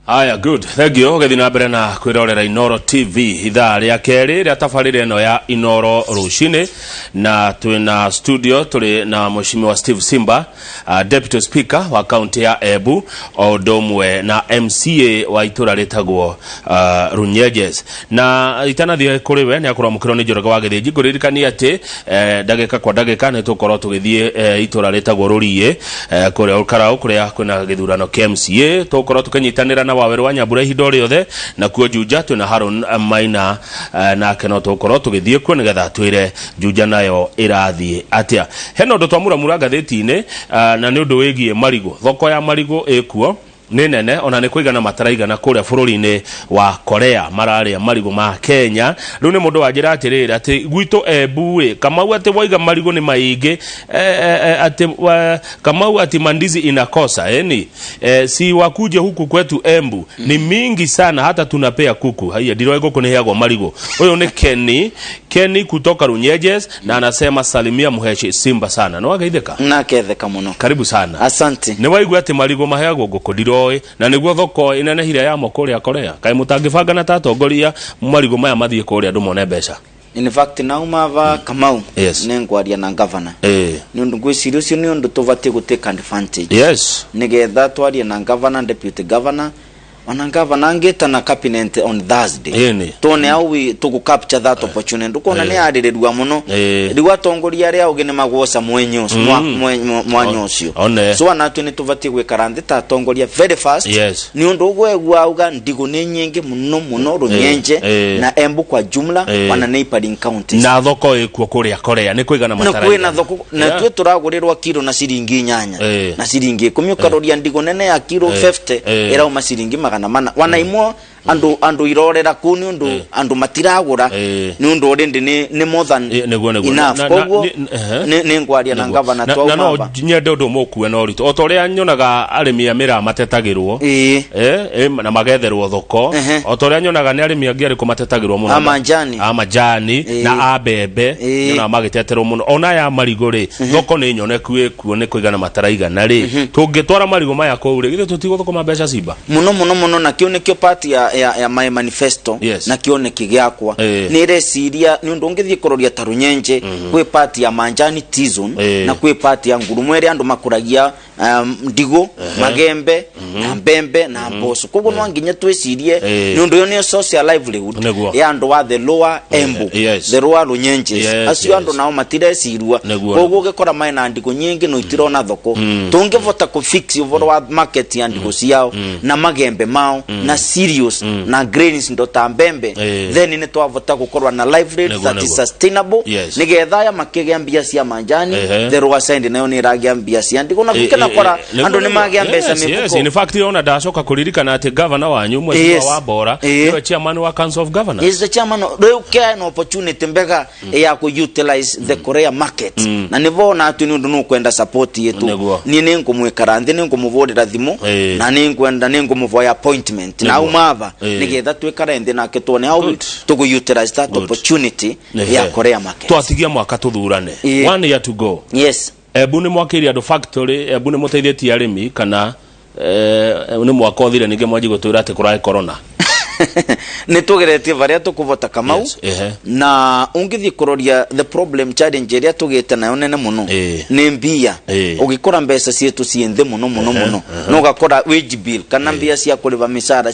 Aya, good. Thank you. Gethina mbere na kwirorera Inoro TV ithaa rĩa kerĩ rĩa tabarĩra ĩno ya Inoro rũcinĩ, na twina studio tuli na Mheshimiwa Steve Simba, Deputy Speaker wa county ya Embu, o ũndũ na MCA wa itũra rĩtagwo Runyenjes. Na itanathie kũrĩ we nĩ akũramũkĩrwo nĩ Njoroge wa Gĩthĩnji. Ngũririkania atĩ ndagĩka kwa ndagĩka nĩ tũkorwo tũgĩthiĩ itũra rĩtagwo Rũriĩ kũrĩa Olkarau kũrĩa kwĩna gĩthurano kĩa MCA. Tũkorwo tũkanyitanĩra na Waweru wa Nyambura ihinda rĩothe, na kuo Juja twina Haron Maina nake no tũkorwo tũgĩthiĩ kuo nĩgetha twĩre Juja nayo ĩrathiĩ atĩa. Hena ũndũ twamuramura ngathĩti-inĩ na nĩ ũndũ wĩgiĩ marigũ. Thoko ya marigũ ĩkuo nĩ nene, ona nĩ kũigana mataraigana kũrĩa bũrũri-inĩ wa Korea mararĩa marigũ ma Kenya. Rĩu nĩ mũndũ wanjĩra atĩrĩrĩ atĩ gwitũ Embu Kamau atĩ waiga marigũ nĩ maingĩ, atĩ Kamau ati mandizi inakosa si wakuje huku kwetu Embu ni mingi sana, hata tunapea kuku. Haya ndiro ego kuneheagwo marigũ. Huyo ni Kenny kutoka Runyenjes na anasema salimia Mheshi Simba sana. No agaitheka na ketheka muno, karibu sana, asante. Ni waigua ati marigũ maheagwo ngũkũ ndiro na nĩguo thoko inenehire ya kũrĩa Korea. Kaĩ mũtangĩbanga na tatongoria marigũ maya mathiĩ kũrĩa andũ mone mbeca? In fact naumava Kamau nengwaria na governor ni undu gwiciria ucio ni undu tubati gutake advantage nigetha twarie na governor, deputy governor, ona governor angeta na cabinet on Thursday tone au tugu capture that opportunity ndukona ni arirerua muno riwa tongoria ria ugene magwosa mwenyoso mwanyoso so anatu ni tuvati gwikara ta tongoria very fast ni undu ugwegwa auga ndigo ni nyingi muno Runyenje na Embu kwa jumla wana neighboring counties na thoko ikuo kuria Korea ni kuigana matara na thoko na twe turagurirwa kilo na siringi 8 na siringi 10 ukaroria ndigo nene ya kilo 50 era uma siringi mana wanaimwo andu irorera kuni undu andu matiragura ni undu orende ni more than enough koguo ni ngwaria na governor twa no nyende undu mukue no rito otoria nyonaga arimi amira matetagirwo na magetherwo thoko otoria nyonaga ni arimi angi ari kumatetagirwo muno amajani na abebe nyona magiteterwo muno ona ya marigũ ri thoko ni nyoneku ekuo ni kuigana mataraigana ri tungitwara marigũ maya kũu ri githĩ tutigothokoma mbeca Simba muno na kio nikio party ya my manifesto na kioneki gyakwa ni resiria ni undu ngithie kuroria Runyenje kwe party ya Manjani T-zone na kwe party ya Ngurumwere andu makuragia ndigo magembe na mbembe na mboso koguo no nginya twicirie ni undu yo ni social livelihood ya andu wa the lower Embu the lower Runyenje acio andu nao matireciirua koguo gikora mai na ndigo nyingi no itirona thoko tungivota ku fix over wa market ya ndigo ciao na magembe mao na serious na grains ndo ta mbembe then ni twavota gukorwa na livelihood that is sustainable nigetha ya makigea mbia cia Manjani the lower side nayo ni ragia mbia cia ndigo na kukena kora andu ni magia mbeca mifuko. In fact ona ndacoka kuririkana ati governor wanyu Mheshimiwa wa Bora ni chairman wa Council of Governors. Is the chairman reu kia an opportunity mbega ya ku utilize the Korea market na nivona atu ni undu no kwenda support yetu ni ngumwikara ndi ni ngumuvorera thimu na ni ngwenda ni ngumuvoya appointment na umava nigetha twikara ndi na ketone au tugu utilize that opportunity ya Korea market twatigia mwaka tuthurane 1 year to go. Embu ni mwakiri andu factory Embu ni muteithĩtie arimi kana ni mwaka uthire ninge mwanji gutwira ati kurai corona ni tugeretie varia tukuvota Kamau na ungithi kuroria the problem challenge ria tugite nayo nene muno ni mbia ugikora mbeca cietu cienthe muno no gakora wage bill kana mbia cia kuriva misara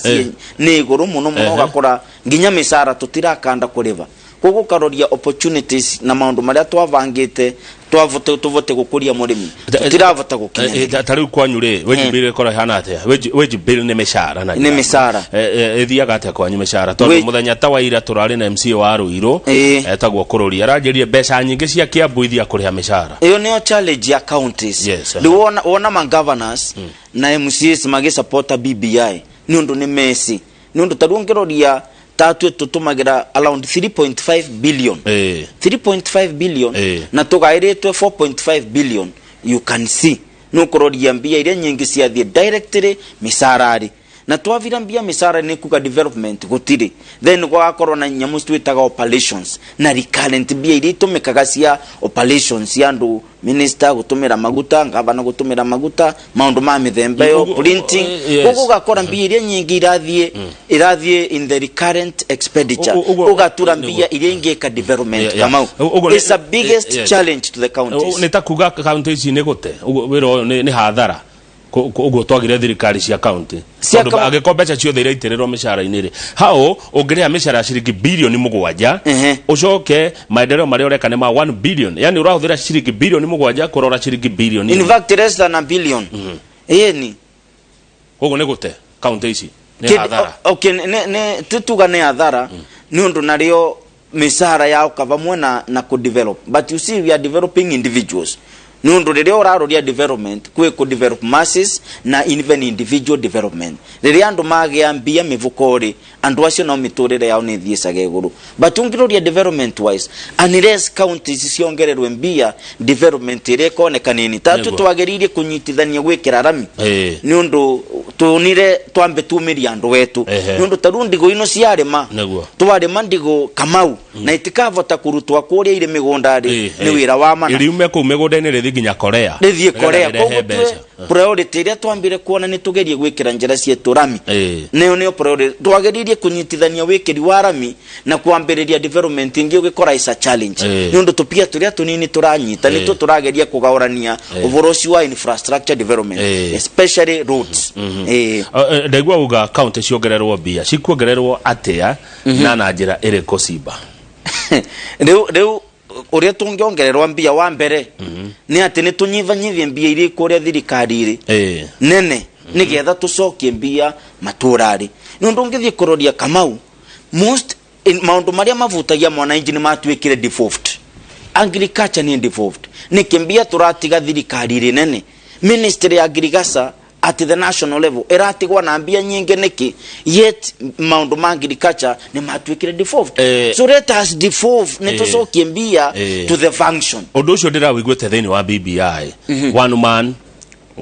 ni iguru muno gakora nginya misara tutirakanda kuriva koguo karoria opportunities na maundu maria twavangite tuvote gukuria murimi tutiravota gukinya tariu kwanyu ri wage bill kora hana atia wage bill ni mishara na ni mishara ethiaga atia kwanyu mishara tondu muthenya tawaira turari na MC wa Ruiru etagwo kuroria aranjirie mbeca nyingi cia Kiambu ithia kuriha mishara iyo ni challenge ya counties wona ma governors na MCs magi support BBI ni undu ni mesi ni undu taruongeroria tatu tutumagira around 3.5 billion 3.5 billion na tugairetwe 4.5 billion you can see no kuroria mbia ile nyingi cia thie directly misarari na twavira mbia misara ni kuga development gutiri then gwakorwo na nyamu twitaga operations na recurrent mbia iri tumikaga cia operations ya ndu minister gutumira maguta ngavana gutumira maguta maundu ma mithemba yo printing ugu gakora mbia iri nyingi irathie in the recurrent expenditure ugatura mbia iri ingeka development kama it's the biggest challenge to the counties nita kuga counties ni gute wiro ni hathara ugo twagire thirikari cia county agikombeca ciothe ira itererwo mishara-ini ri hao ungirea mishara ciringi bilioni 7 ucoke maendeleo maria ureka ni ma 1 billion yani urahuthira ciringi bilioni 7 kurora ciringi bilioni in fact less than a billion yeni ugo ni gute county ici ni hathara okay ne tutuga ni hathara ni undu nario mishara yao kavamwe na ku develop but you see we are developing individuals nundu riria uraroria development kwe ku develop masses na even individual development riria andu magia mbia mivukori andu acio no miturire yao ni thiicaga iguru but ungiroria development wise unless counties ciongererwe mbia development ireko kanini tatu twageririe kunyitithania gwikira rami nundu tunire twambe tumiria andu wetu nundu tarundi go ino ciarema twarema ndigo kamau na itikavota kurutwa kuria ire migunda ri ni wira wa mana iriume ku migunda ni rithi Korea rithi Korea priority ria twambire kuona ni tugerie gwikira njira cietu rami neo priority twageririe kunyitithania wikiri wa rami na kuambiriria development ingi ugikora isa challenge nundu tupia turia tunini turanyita ni turageria kugaurania uboroci wa infrastructure development especially roads ndegwa uga county ciongererwo mbia cikuongererwo atia na njira iri kusimba reu uria tungiongererwa mbia wa mbere ni ati ni tunyivanyivie mbia iri kuria thirikari iri nene nigetha tucokie mbia maturari nundu ngithie kuroria kamau most maundu maria mavutagia mwananchi ni matwikire devolved agriculture ni devolved ni kimbia turatiga thirikari iri nene ministry ya agriculture at the national level eratigwa na mbia nyingi niki yet maundu ma agriculture ni matwikire devolved so let us devolve ni tucokie mbia to the function undu ucio ndirawiguite thini wa BBI one man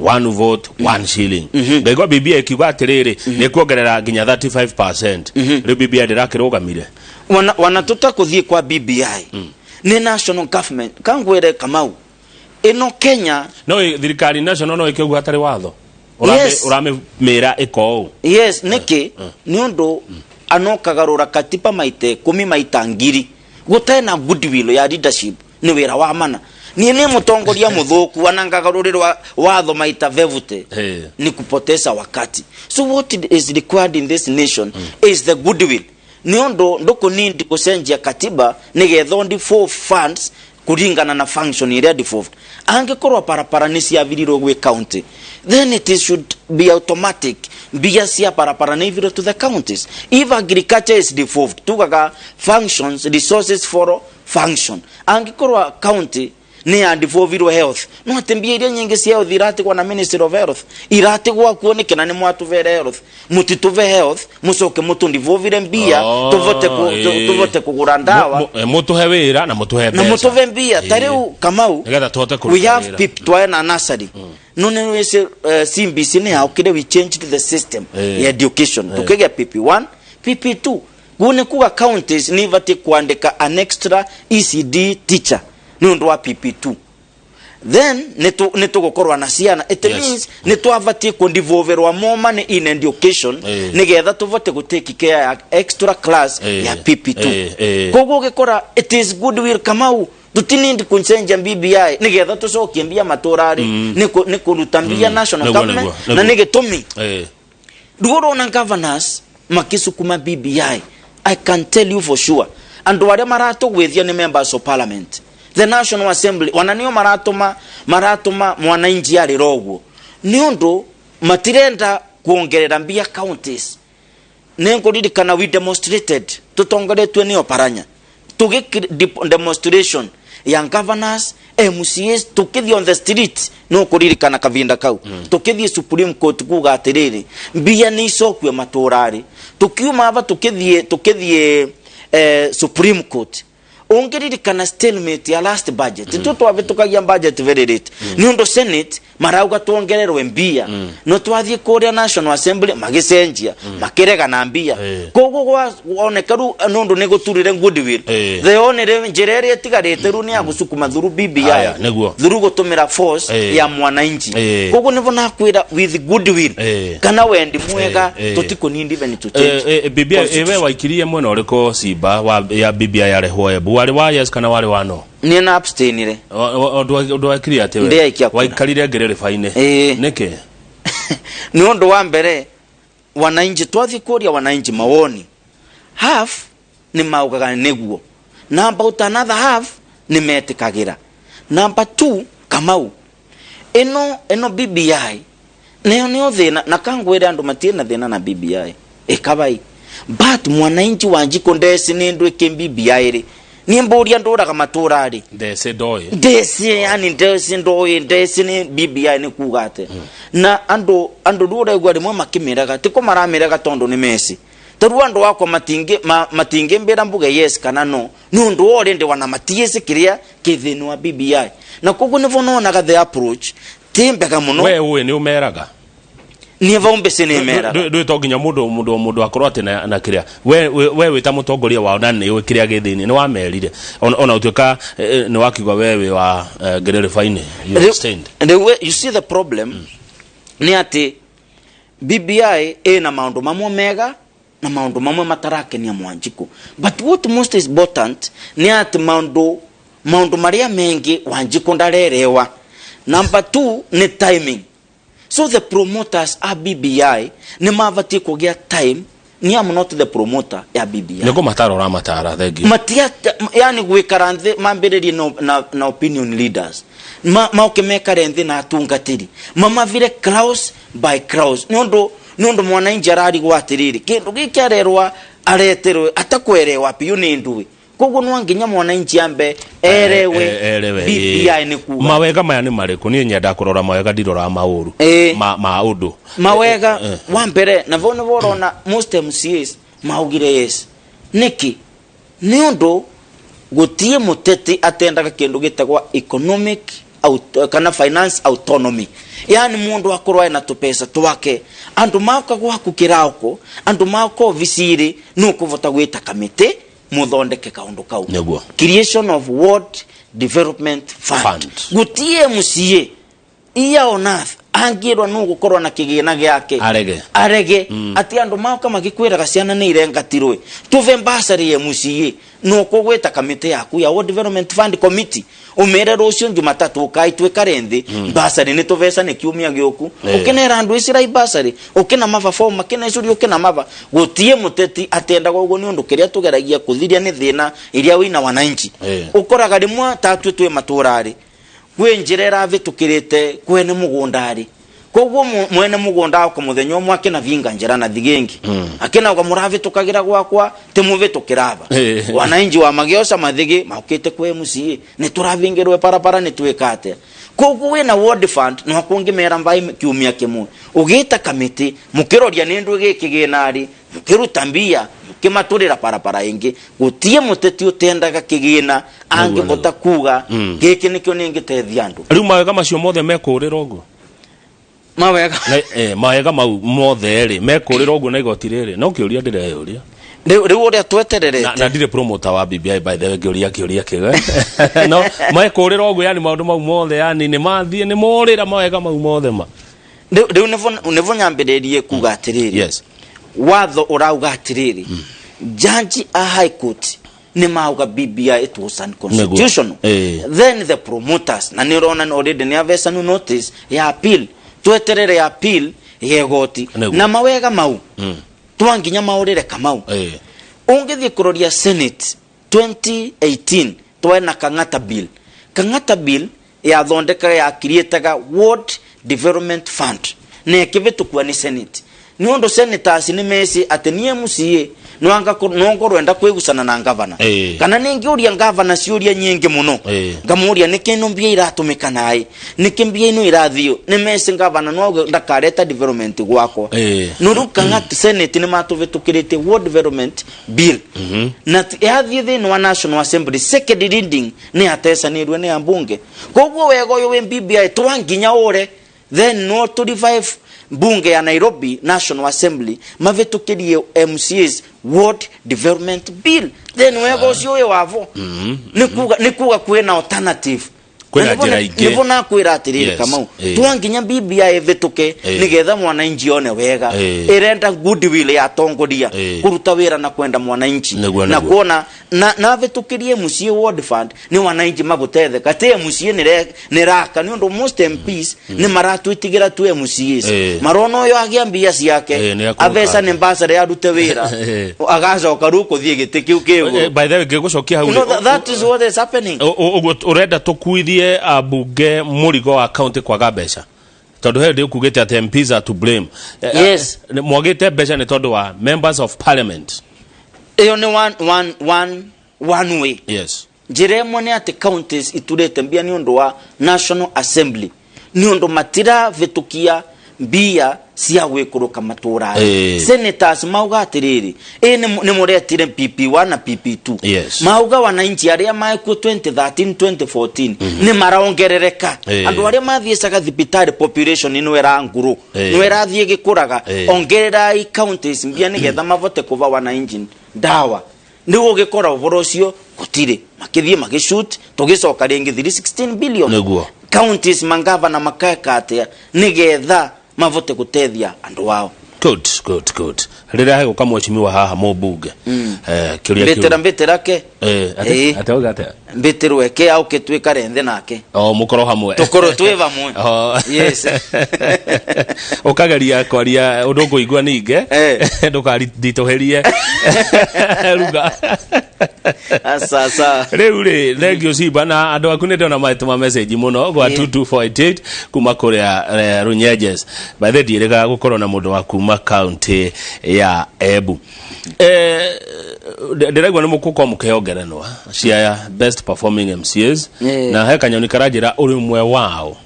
one vote one shilling ngaigo BBI kiuga atiriri ni kuongerera nginya 35% ri BBI ndirakirugamire wana tutakuthie kwa BBI ni national government kangwere kamau ino Kenya no thirikari national no ikiuga atari watho urame mera iko yes niki ni undu anokagarura katiba maite 10 maita ngiri gutena goodwill ya leadership ni wira wa mana ni mutongoria muthuku anangagarurira watho maita vevute ni kupoteza wakati so what is required in this nation is the goodwill ni undu ndoko nindi kusenjia katiba nigethondi for funds kuringana na function area devolved angekorwa parapara ni ciavirirwo gwe county then it should be automatic bia cia parapara ni viro to the counties if agriculture is devolved tugaga functions resources for function angekorwa county ni andivovirwo health no atembia iria nyingi cia health iratigwa na ministry of health iratigwa kuonekana ni mwatuvere health mutituve health mucoke mutundivovire mbia tuvote kugura ndawa mutuhe wira na mutuhe na mutuve mbia tariu kamau we have people twaena nasari no ne CBC ne haukire we changed the system ya education tukiga PP1 PP2 gune kuga counties ni vate kuandika an extra ECD teacher nundu wa PP2 then neto gukorwa na ciana it means neto avatie kundivoverwa more money in education nigetha tuvote gutake care ya extra class ya PP2 kogo gikora it is goodwill kamau tutinindi kuncenja BBI nigetha tucokie mbia maturari ni kuruta mbia national government na nigitumi dugoro na governors makisukuma BBI I can tell you for sure and wale marato gwethia ni members of parliament the National Assembly wananio maratuma mwananchi ari roguo ni undu matirenda kuongerera mbia counties nengoririkana we demonstrated tutongoretwe ni oparanya tugi demonstration ya governors MCAs tukithi on the street no kuririkana kavinda kau tukithi Supreme Court kuga atiriri mbia ni icokwe maturari tukiuma ava tukithi Supreme Court ongeririkana stalemate ya last budget ntuto abitukagia budget very late niundo Senate marauga tuongererwe mbia no twathie kuria National Assembly magicenjia makirega na mbia kogo gwonekaru nundu niguturire goodwill the onere njirere etigarite ru ni agusukuma thuru BBI thuru gutumira force ya mwananchi kogo nivona kwira with goodwill kana wendi mwega tutikunindi even to change BBI ewe waikirie mwena uriko Simba ya BBI yare hoebu wale wa yes kana wale wa no ni na abstainire ndo wakiria atewe waikarire ngerere faine neke ni ondo wa mbere wananchi twathi kuria wananchi mawoni half ni maugaga neguo na about another half ni metikagira number 2 kamau eno BBI neo thina na kangwira andu matina thina na BBI ekabai but mwananchi wanjiko ndesi ni ndu ke BBI ri ni mburia nduraga maturari ndesi yani ndesi ndoye ndesi ni BBI ni kugate na ando ndura gwa rimwe makimiraga tiko maramiraga tondo ni Messi taru ando wako matinge mbera mbuga yes kana no nundu ore ndi wana matiese kiria kithinu wa BBI na kugu nivona ga the approach timbega muno wewe ni umeraga ni vombe senemera ndu toginya mundu akorate na kiria wewe ta mutongoria wa nani we kiria githini ni wamerire ona utuka ni wakigwa wewe wa Gerere Fine you stand you see the problem ni ati BBI na maundu mamwe mega na maundu mamwe matarake ni Mwanjiko but what most is important ni ati maundu maria mengi Wanjiko ndarerewa number 2 ni timing. So the promoters are BBI ni mavati kugia time ni am not the promoter ya BBI nego matara thegi matia yani gwikaranthe mambiriri na opinion leaders maukemeka renthi na atungatiri mama vile cross by cross nondo mwananchi arari gwatiriri kindu gikererwa areterwe atakwerewa piyo ni nduwe kogo nwanginya mwananchi ambe erewe BBI ni kuga mawega maya ni mariko ni nyenda kurora mawega ndirora mauru maudu mawega wambere na vone vorona most MCAs maugire yes niki niondo gutie muteti atendaga kindu gitagwa economic kana finance autonomy yani mundu akorwa na tupesa twake andu makagwa kukirauko andu mako visiri nuko vota gwita kamite muthondeke kaundu kau creation of World Development Fund gutie MCA iya onath angirwa no gukorwa na kigina gyake arege ati andu mauka magikwiraga ciana ni irengatirwe tuve mbasari ya MCA no kugweta kamite yaku ya World Development Fund Committee umere rocio Jumatatu ukaitwe karendi mbasari ni tuvesa ni kiumia gyoku ukenera andu isira ibasari ukena mava form makena icuri ukena mava gutie muteti atenda gwo ni undu kiria tugeragia kuthiria ni thina iria wina wananchi ukoraga rimwe tatu twe maturari kwenjirera vitukirite kwene mugundari kogwo mwene mugunda ako muthenya umwe akina vinga njira na thigengi akina kwa muravi tukagira gwakwa temuve tukiraba wananchi wa magiosa mathigi maukite kwe MCA ni turavingerwe parapara ni twekate kogwo wena World Fund no kungimera mbai kiumia kimwe ugita kamiti mukiroria nindu gikiginari mukiruta mbia kimaturira parapara ingi gutie muteti utendaga kigina angibota kuga giki nikyo ningitethia andu riu mawega macio mothe mekurira uguo mawega mau mothe ri mekurira uguo na igoti riri no kiuria ndireyoria riu uria twetererete na ndire promoter wa BBI by the way kiuria kiga no mekurira uguo yani maundu mau mothe yani ni mathie ni morira mawega mau mothe ma riu nevo nyambiririe kuga atiriri yes watho urauga atiriri judge a high court ni mauga BBI it was unconstitutional then the promoters na nirona already ni avesa no notice ya appeal tweterere ya appeal yegoti na mawega mau twanginya maurire kamau ungithie kuroria Senate 2018 twena kangata bill ya thondeka ya creataga World Development Fund ne kivitukwa ni Senate ni ondo senators ni mesi atenie MCA nongorwenda kwigusana na ngavana kana ningi uria ngavana ciuria nyingi muno ngamuria nikino mbia iratumika nae nikimbia ino irathio ni mesi ngavana no ndakareta development gwako nurukanga senate ni matuvitukirite world development bill na yathie thini wa National Assembly second reading ni atesa ni rwe ni ambunge koguo wego yo BBI twanginya ore then no to revive bunge ya Nairobi National Assembly mavetukirie MCAs world development bill then wego cio wavo nikuga kwena alternative nibona kwira atirire Kamau twanginya BBI vetuke nigetha mwananchi one wega irenda goodwill ya tongoria kuruta wira na kwenda mwananchi na kuona na vetukirie MCA World Fund ni wananchi magutetheka kate MCA ni raka ni ndo most MPs ni maratwitigira tu MCAs marono yo agiambia ciake abesa ni mbasare ya rute wira agacoka ruko thie gite kiu kiu by the way gigucokia hau that is what is happening urenda tukuithie abunge murigo wa county kwa gabeca tondu he ndi kugite at MPs are to blame yes mwagite beca ni tondu wa members of parliament iyo ni one way yes jiremo ni ati counties iturete mbia ni undu wa National Assembly ni undu matira vetukia mbia cia gwikuruka matura senators mauga atiriri ni muretire PP1 na PP2 mauga wananchi aria maikuo 2013 2014 ni maraongerereka andu aria mathiecaga thibitari population ino era nguru no erathie gikuraga ongerera i counties mbia ni getha mavote kuva wananchi dawa ni ugikora uvoro cio gutire makithie magishoot tugicoka ringi 316 billion counties mangava na makaka atia ni getha mavote kutethia andu wao good rira hego kama mheshimiwa haha mobunge kiuria mbetera ke atauga ate mbeteru eke au ketwika rende nake mukoro hamwe tukoro tweva mwe yes okageria kwaria undu nguigua ninge ndukaritoherie ruga asa riu ri Legio Simba na andu aku ndio na maituma message muno gwa 2248 kuma kuria Runyenjes by the direga gukorwo na mundu wa kuma county ya Embu ndiragwa ni mukuko mukeongeranwa cia best performing MCAs na he kanyoni karajira uri mwe wao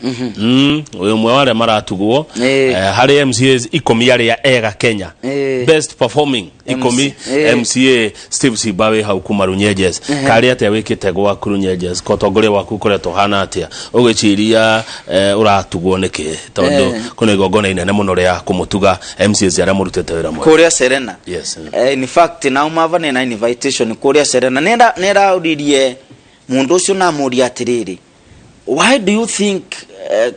uyu mwe wale maratugwo hari MCAs ikomi aria ega Kenya best performing ikomi MCA Steve Simba hau kuma Runyenjes kari atia wikite gwa Runyenjes kotongoria waku kureto hana atia ugichiria uratugwo niki tondu kuna igongona inene muno ria kumutuga MCAs aria murutete wira mwe kuria Serena yes in fact na umavane na invitation kuria Serena nera uririe mundu ucio na muri atiriri why do you think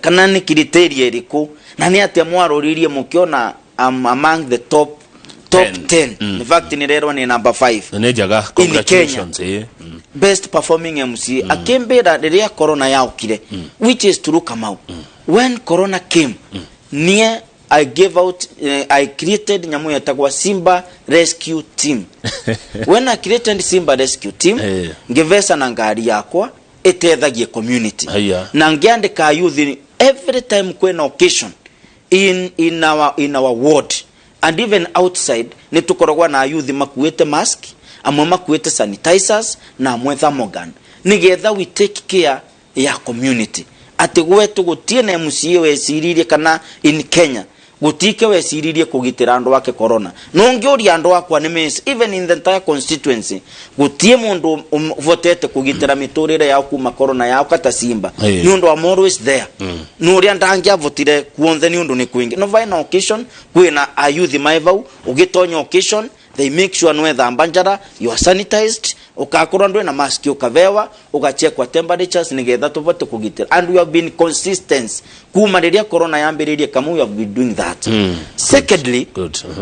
kana ni criteria iriku na ni atia mwaroririe mukiona among the top 10 in fact ni rero ni number 5 ne jaga congratulations best performing MC akembera riria corona yaukire which is true Kamau when corona came near I gave out I created nyamu yatagwa Simba Rescue Team when I created Simba Rescue Team ngevesa na ngari yakwa etethagie community na ngiandika youth every time kwena occasion in our ward and even outside nitukoragwa na youth makuete mask amwe makuete sanitizers na amwe thermogun nigetha we take care ya community ati gwetu gutie na MCA weciririe kana in Kenya gutike weciririe kugitira andu wake corona no ngiuria andu akwa ni miss even in the entire constituency gutie mundu votete kugitira miturire ya kuma corona ya kata Simba ni undu am always there no ria ndangia votire kuonze ni undu ni kwingi no vai na occasion kwina a youth maivau ugitonya occasion they make sure no etha mbanjara you are sanitized ukakorwa ndwe na mask ukavewa ugachekwa temperatures nigetha tuvote kugitira and we have been consistent kuma riria corona yambiririe kama we have been doing that secondly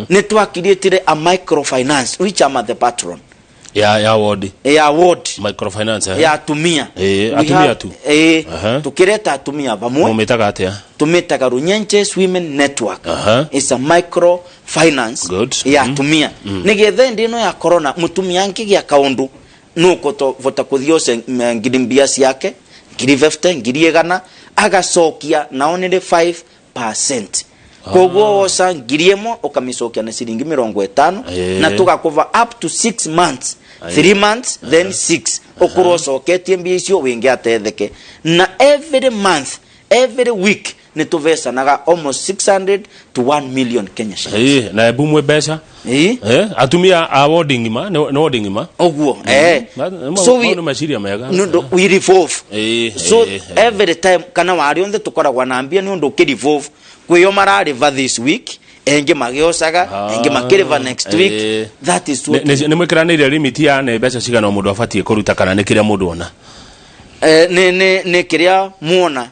netwakirietire a microfinance which am the patron ya ward microfinance ya atumia atumia tu tukireta atumia bamwe umetaga atia tumetaga Runyenjes Women Network is a microfinance ya atumia nigetha ndino ya corona mutumia ngigia kaundu nuko to vota kuthiose ngirimbia ciake ngiri 50 ngiri 100 agacokia na only 5% Koguo wosa ngiriemo ukamisokia na shilingi 50 na tugacover up to 6 months 3 months then 6 okurosoketie mbisio wingi atetheke na every month every week nituvesanaga almost 600 to 1 million Kenya shillings. Na ebumwe besha atumia awarding ma no awarding ma oguo so we revolve so every time kana wari onthe tukoragwa na mbia ni undu ukirivolve kwiyo marariva this week enge magiosaga enge makiriva next week that is what ne mwikiraniria limit ya ne besha cigana mundu afatie kuruta kana ne kiria mundu ona ne kiria muona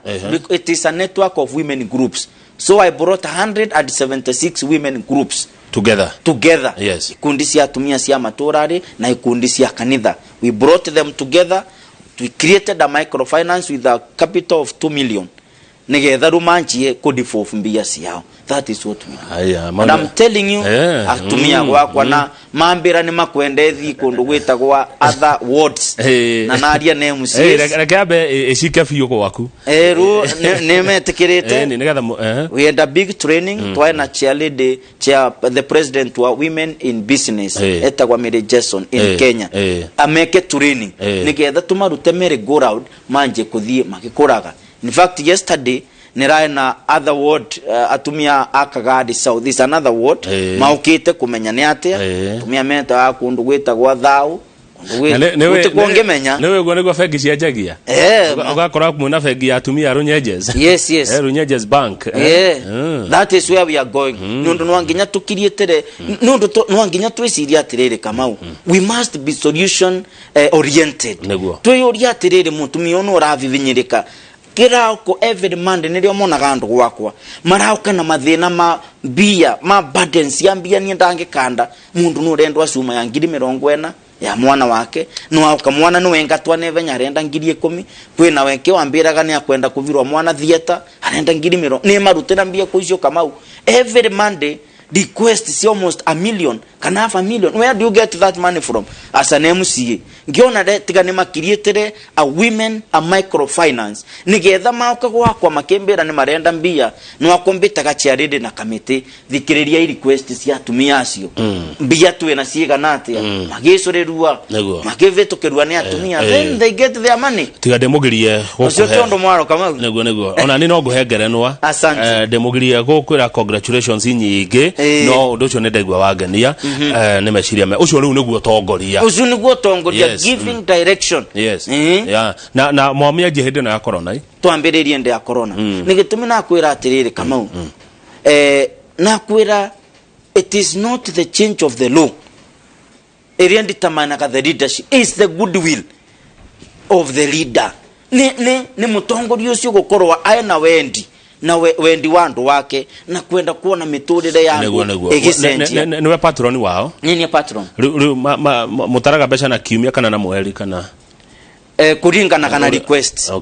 it is a network of women groups. So I brought 176 women groups together. Yes. Ikundi cia atumia cia maturari na ikundi cia kanitha. We brought them together. We created a microfinance with a capital of 2 million. Nigetha rumanjie kudifofu mbia ciao. That is what we do. And I'm telling you, atumia gwakwa na mambira ni makwendethi kundu gwitagwa other wards na naria name cies rekabe eshika fiyo gwaku ru nemetikirite we had a big training twaina chairlady the president wa women in business etagwa Mary Jason in Kenya ameke training nigetha tumarute mere go round manje kuthie makikuraga. In fact yesterday niraina other ward atumia akagadi south is another ward maukite kumenya ni atia tumia meta akundu gwitagwa thau kuongemenya newe gone go fegi cia jagia ugakora kumuna fegi ya atumia Runyenjes yes Runyenjes bank that is where we are going nundu nwanginya tukirietere nundu nwanginya twiciria atiriri Kamau we must be solution oriented twiyoria atiriri mutumia ono uravivinyirika kirauko every Monday nirio monaga andu gwakwa marauka na mathina ma bia ma burdens ya mbia ni ndangikanda mundu no rendwa cuma ya 40 ya mwana wake no auka mwana no wengatwa nevenya renda 10,000 kwina weke wambiraga ni akwenda kuvirwa mwana theater arenda 10,000 ni marutira mbia kuicio Kamau every Monday request is almost 1 million kana half a million. Where do you get that money from? As an MCA ngiona tiga ni makirietere a women a microfinance nigetha mauka gwakwa makembera ni marenda mbia no akombitaga charity na committee thikiriria request cia atumia acio mbia twena ciigana atia magicorerua magivitukirua ni atumia then they get their money tiga demugirie ucio tondo mwaro Kamau neguo ona ni no nguhengerenwa demugirie gukwira congratulations nyingi no undu ucio ndegwa wagenia ni meciria me ucio riu niguo tongoria giving direction na mwamia jehede na corona twambiririe ndi ya corona nigitumi na kwira atiriri Kamau na kwira it is not the change of the law area determine the leadership is the goodwill of the leader ni mutongoria ucio gukorwa aina wendi na wendi wandu wake na kwenda kuona miturire yangu egisenjia niwe patron wao nini patron mutaraga besha na kiumia kana na mweri kana kuringana kana request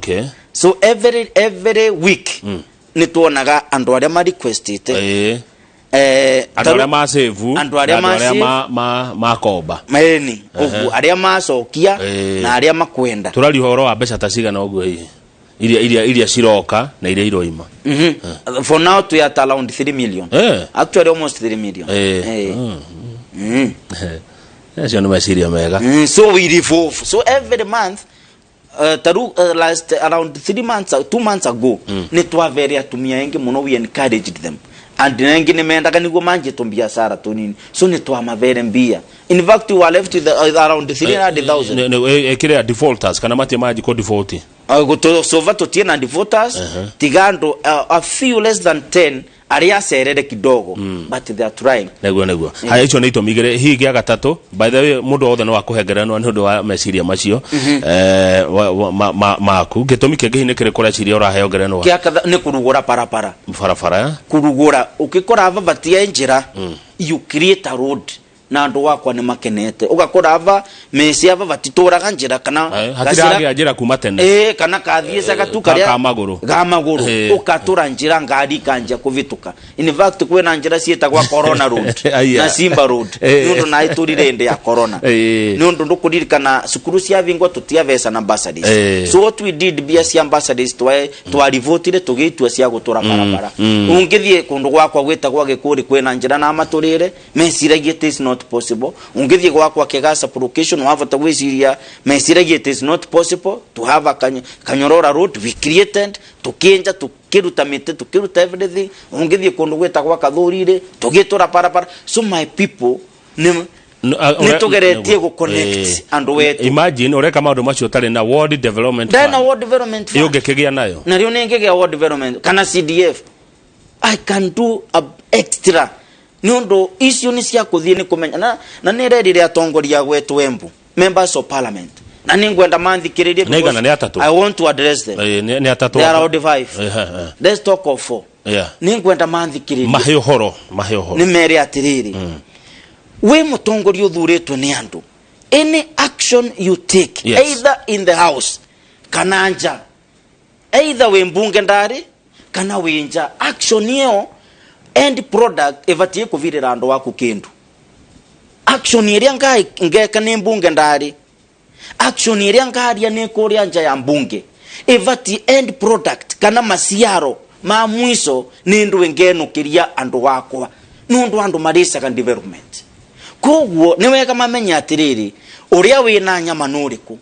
so every week nituonaga andu aria ma requestite andu aria ma save andu aria ma koba meni ogu aria macokia na aria makwenda turari horo wa besha tacigana ogu iria ciroka na iria iroima for now we are at around 3 million actually almost 3 million sio no mesiria mega so we revolve so every month last around 2 months ago ni twavere atumia engi muno we encouraged them and nengi ni mendaga niguo manje tumbiasara tunini so ni twa mavere mbia in fact we were left with around 300,000 ekire defaulters kana mate maji ko default goto sova to tiena defaulters tigando a few less than 10 aria serere kidogo but they are trying neguo haya icho nito migere hii gia gatatu by the way mundu othe no wakuhengeranwa nundu wa meciria macio maku gitumi kenge hine kire kora ciria uraheongeranwa kia ni kurugura parapara kurugura ukikora vabatia njira you create a road na andu wakwa ni makenete ugakora ava mesi ava batituraga njira kana hatiraga njira kuma tene kana kathiesa gatuka ga maguru ukatura njira ngari kanja kuvituka in fact kwena njira cietagwa corona road na Simba road nundu na iturire inde ya corona nundu ndukuririkana sukuru cia vingwa tutia vesa na ambassadors so what we did bia cia ambassadors twa rivotire tugitua cia gutura barabara ungithie kundu gwakwa gwetagwa gikuri kwena njira na maturire mesiragie it is not possible ungithie gwakwa Kegasa location wavota gwiciria mesiragie it is not possible to have a Kanyorora road we created tukienja tukiruta mite tukiruta everything ungithie kundu gwetagwa Kathurire tugitura barabara so my people nitugeretie go connect andu wetu imagine ureka maundu macio tari na world development fund na world development fund ungekigia nayo na rio ningegea world development kana CDF I can do a extra nundu icio ni cia kuthie ni kumenya na ni rerire atongoria gwetu Embu members of parliament na ningwenda manthikiririe I want to address them ni atatu there are 5 let's talk of 4 ningwenda manthikiririe mahihoro ni mere atiriri we mutongoria uthuritwe ni andu any action you take either in the house kana nja either we mbunge ndari kana winja action iyo end product evatie kuvirira andu waku kindu action iria ngeka ni mbunge ndari action iria ngaria ni kuria nja ya mbunge evatie end product kana masiaro ma mwiso ni ndu ngenukiria andu wakwa nundu andu marisaga development koguo ni wega mamenya atiriri uria wina nyama nuriku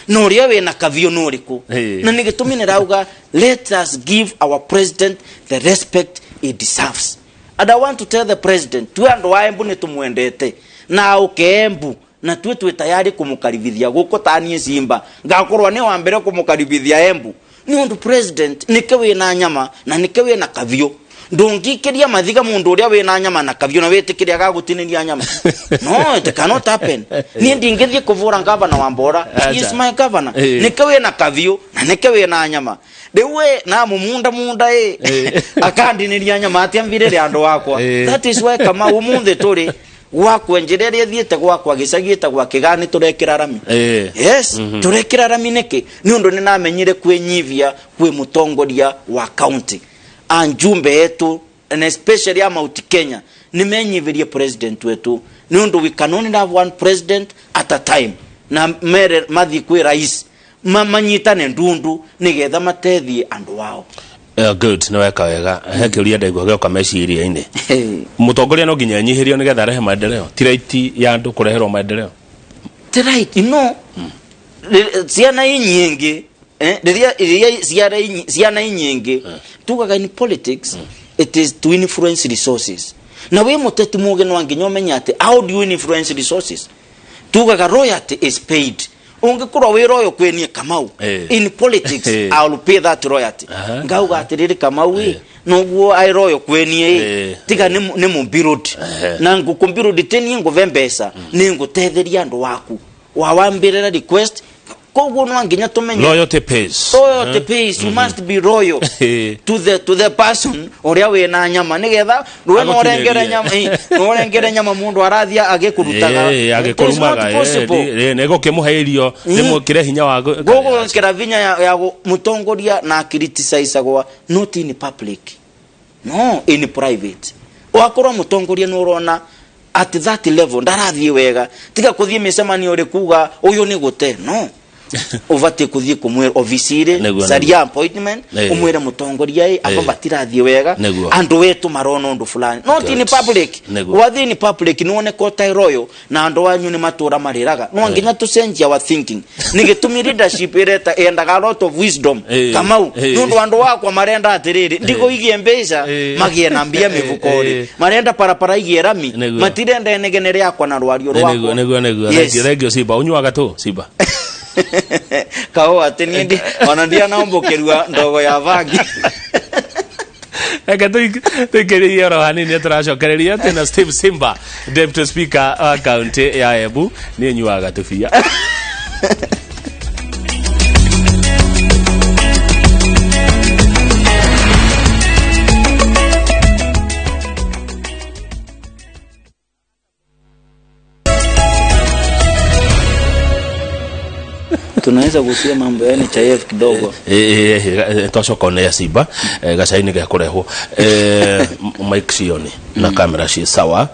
no uria wina kavio nuriku na nigitumi rauga let us give our president the respect he deserves and I want to tell the president tu andu wa Embu ni tumwendete na ukembu na twe tayari kumukaribithia guko tanie Simba ngakorwa ni wa mbere kumukaribithia Embu ni undu president nike wina nyama na nike wina kavio ndungikiria mathiga mundu uria wina nyama na kavio na wetikiria gagutiniria nyama no it cannot happen ni ndingithie kuvura governor wa Mbora is my governor nike wina kavio na nike wina nyama dewe na munda akandiniria nyama atiamvirire andu wakwa that is why kama umunthe turi wakwenjereria thiete gwakwa gicagiite gwa Kigani turekira rami yes turekira rami niki ni undu ni namenyire kwenyivia kwe mutongoria wa county anjumbe yetu and especially Mount Kenya nimenyivirie president wetu ni undu we can only have one president at a time na mere mathi kwi rais mamanyitane ndundu nigetha matethie andu wao good no weka wega hekiria ndegwa gyoka meciria ine mutongoria no nginya nyihirio nigetha rehe maendeleo tiraiti ya andu kureherwo maendeleo tiraiti no ciana nyingi ciana nyingi tugaga in politics it is to influence resources na we muteti muge no nginya umenya ati how do you influence resources tugaga royalty is paid ungikorwa we royo kwenie Kamau in politics I will pay that royalty ngauga atiriri Kamau noguo ai royo kwenie tiga ni mumbirod na ngukumbirod teni nguvembesa ni ngutetheria andu waku wawambirira request koguo no nginya tumenye loyalty pays you must be loyal to the person uria we na nyama nigetha ruwe no rengere nyama mundu arathia agekurutaga agekurumaga nego kimuheirio nimukire hinya wa gogo kira vinya ya mutongoria na criticize gwa not in public no in private wakorwa mutongoria no urona at that level ndarathie wega tiga kuthie micemani uri kuga uyu ni gute no ovate kuthie kumwe ofisire saria appointment umwere mutongoria aba batirathie wega andu wetu marona ndu fulani not in public wathi in public nuone kota royo na andu wanyu ni matura mariraga no nginya tu change our thinking nigitumi leadership ireta endaga lot of wisdom Kamau nundu andu wakwa marenda atiriri ndiko igie mbeca magie na mbia mivukori marenda parapara igie rami matirenda enegenere yakwa na rwario rwako nego regio Simba unywaga tu Simba kao atenindi onandia naombokerua ndogo ya vangi aka tukiria rohani ni turacokereria tena Steve Simba deputy speaker wa county ya Embu ni nyuaga tufia tunaweza kusia mambo ya NHIF kidogo. Tosoko ya Simba gacaini ga kureho Mike Sioni na kamera ci sawa.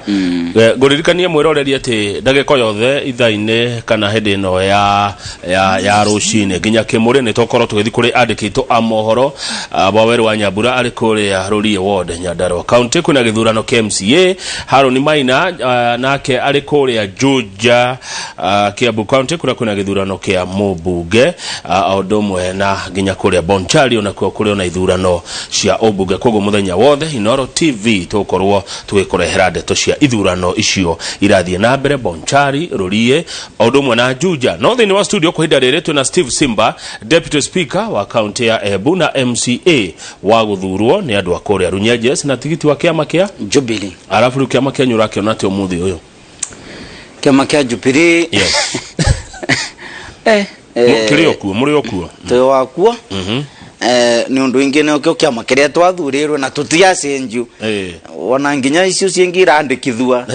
Nguririkania mwiroreri ati ndageko yothe ithaine kana hindi no ya rucine nginya kimuri ni tokorwo tugithi kuri andikito amohoro Waweru wa Nyambura ari kuri ya Rurie Ward Nyandarua County kuna githurano KMCA Haruni Maina nake ari kuri ya Juja Kiambu County kuna githurano kia Mubunge Odomwe na nginya kuri Bonchari ona kuri ona ithurano cia Obunge kogo muthenya wothe Inoro TV tukorwo tugikurehera ndeto cia ithurano icio irathie na mbere Bonchari Rurie Odomwe na Juja no thini wa studio kuhinda riri tuna Steve Simba Deputy Speaker wa county ya Embu na MCA wa guthurwo ni andu akuri ya Runyenjes na tigiti wa kiama kia Jubilee alafu kiama kia nyurake onati omuthi uyu kiama kia Jubilee yes muri okuo to wakuo ni undu ingine okyo kiama kiria twathurirwe na tutiacenju ona nginya icio ciengira andikithua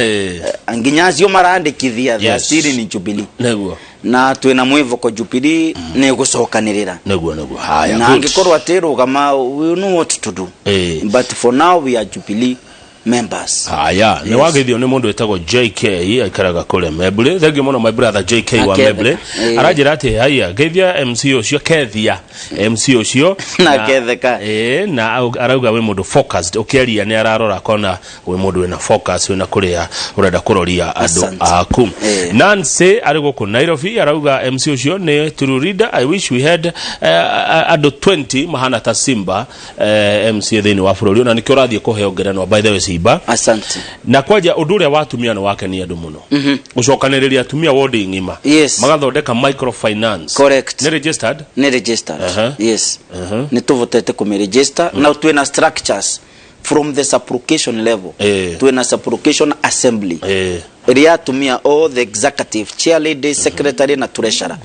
nginya cio marandikithia the siri ni Jubilee neguo na twina mwivoko Jubilee ne gucokanirira neguo haya na ngikorwa atirugama we know what to do but for now we are Jubilee members. Haya, yes. Ni wagithio ni mundu etagwo JK aikaraga kule Meble. Thank you muno my brother JK wa Meble. Arajira ati haya geithia MC ucio kethia MC ucio na ketheka na arauga we mundu focused ukiaria ni ararora kona we mundu wina focus wina kuria urenda kuroria andu aku. Nancy arigo ku Nairobi arauga MC ucio ni true reader. I wish we had andu 20 mahana ta Simba MC thini wa bururi na nikio rathie kuheo ngerenwa by the way Simba. Asante. Na kwaja udure watumia no wake ni andu muno. Ucokaniriria atumia wodi ngima. Yes. Magathondeka microfinance. Correct. Ni registered? Ni registered. Yes. Ni tuvotete ku register. Now twina structures from the supplication level. Twina supplication assembly. Ria tumia all the executive chair lady secretary na treasurer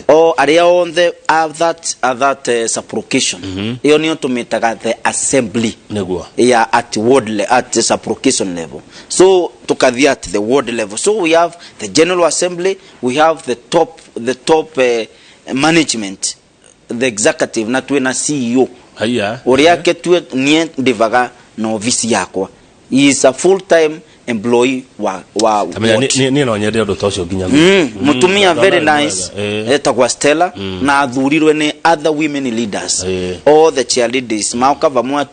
all area on the that supplication iyo ni tumitaga the assembly negua at ward at the supplication level so tukathia at the ward level so we have the general assembly we have the top management the executive na twina CEO haya uria ketwe nie ndivaga na ofisi yakwa he is a full time employee wa ni no nyende ndo tocio ginya mutumia very nice etagwa Stella na athurirwe ni other women leaders all the cheerleaders maukava mwa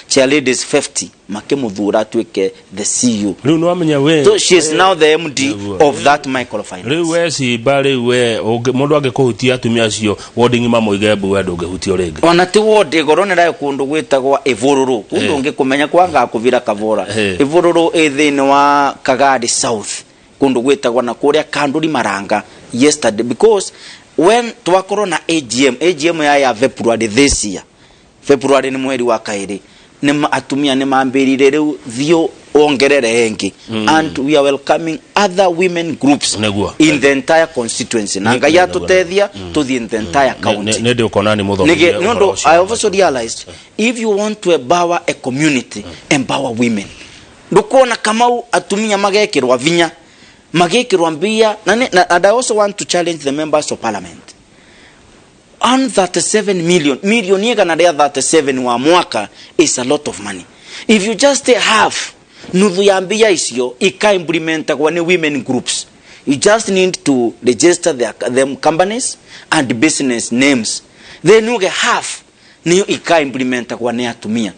cheerleaders 50 makemuthura twike the CEO riu no amenya we so she is now the MD of that microfinance riu we si bari we mundu angekuhutia atumia acio wording ma moigebu we ndungehutia ringi ona ti word goronera kundu gwitagwa Ivururu kundu ungikumenya kwanga kuvira Kavora Ivururu ethini wa Kagadi South kundu gwitagwa na kuria Kanduri Maranga yesterday because when twakorwo na AGM ya February this year February ni mweri wa kairi ni atumia ni mambirire riu thio ongerere engi and we are welcoming other women groups in the entire constituency na ngai atutethia to the entire county ne ndio konani muthomi no I also realized if you want to empower a community empower women ndukona kama atumia magekirwa vinya magekirwa mbia and I also want to challenge the members of parliament on 37 million yega na 37 wa mwaka is a lot of money if you just half nuthu ya mbia icio ika implement kwa ni women groups you just need to register them companies and business names then you get half ni ika implement kwa ni atumia